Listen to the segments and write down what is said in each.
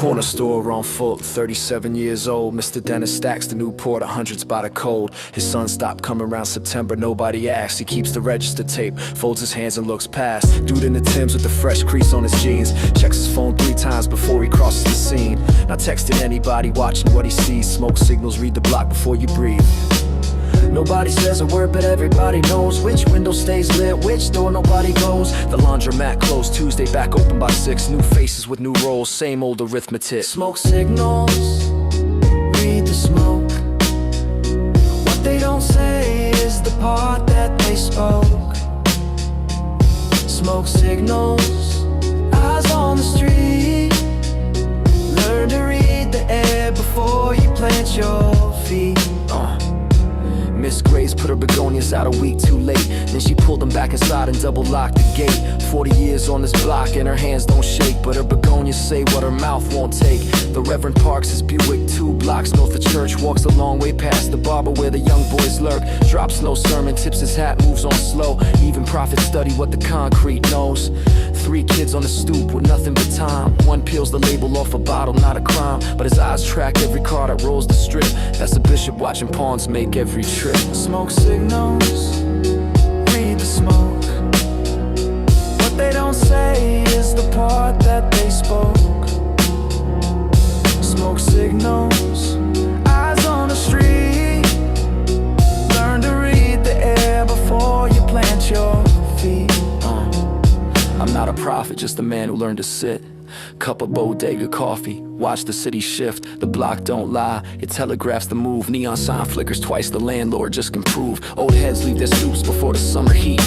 Corner store on Fulton, 37 years old. Mr. Dennis stacks the Newport, 100s by the cold. His son stopped coming around September, nobody asked. He keeps the register tape, folds his hands and looks past. Dude in the Timbs with the fresh crease on his jeans. Checks his phone 3 times before he crosses the scene. Not texting anybody, watching what he sees. Smoke signals, read the block before you breathe. Nobody says a word, but everybody knows which window stays lit, which door nobody goes. The laundromat closed Tuesday, back open by 6. New faces with new roles, same old arithmetic. Smoke signals, read the smoke. What they don't say is the part that they spoke. Smoke signals, eyes on the street. Learn to read the air before you plant your feet. Miss Grace put her begonias out a week too late. Then she pulled them back inside and double locked the gate. 40 years on this block and her hands don't shake, but her begonias say what her mouth won't take. The Reverend Parks is Buick, 2 blocks north of church. Walks a long way past the barber where the young boys lurk. Drops no sermon, tips his hat, moves on slow. Even prophets study what the concrete knows. 3 kids on the stoop with nothing but time. One peels the label off a bottle, not a crime, but his eyes track every car that rolls the strip. That's a bishop watching pawns make every trip. Smoke signals, read the smoke. What they don't say is the part that they spoke. Smoke signals, eyes on the street. Learn to read the air before you plant your feet. I'm not a prophet, just a man who learned to sit. Cup of bodega coffee, watch the city shift. The block don't lie, it telegraphs the move. Neon sign flickers twice, the landlord just can prove. Old heads leave their stoops before the summer heat.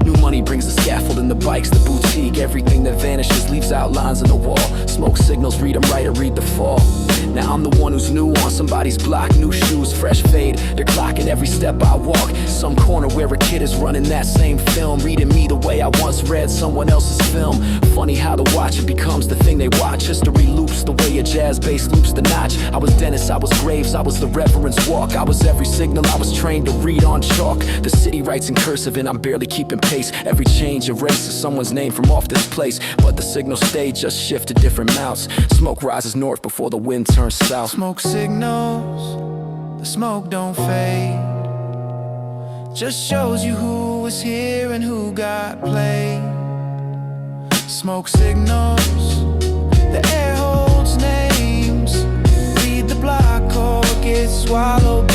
New money brings the scaffold and the bikes, the boutique. Everything that vanishes leaves outlines in the wall. Smoke signals, read them right or read the fall. Now I'm the one who's new on somebody's block. New shoes, fresh fade, they're clocking every step I walk. Some corner where a kid is running that same film, reading me the way I once read someone else's film. Funny how the watcher becomes the thing they watch. History loops the way a jazz bass loops the notch. I was Dennis, I was Graves, I was the Reverend's walk. I was every signal I was trained to read on chalk. The city writes in cursive and I'm barely keeping pace. Every change erases someone's name from off this place, but the signals stay, just shift to different mounts. Smoke rises north before the wind turns south. Smoke signals, the smoke don't fade. Just shows you who was here and who got played. Smoke signals, the air holds names. Read the block or get swallowed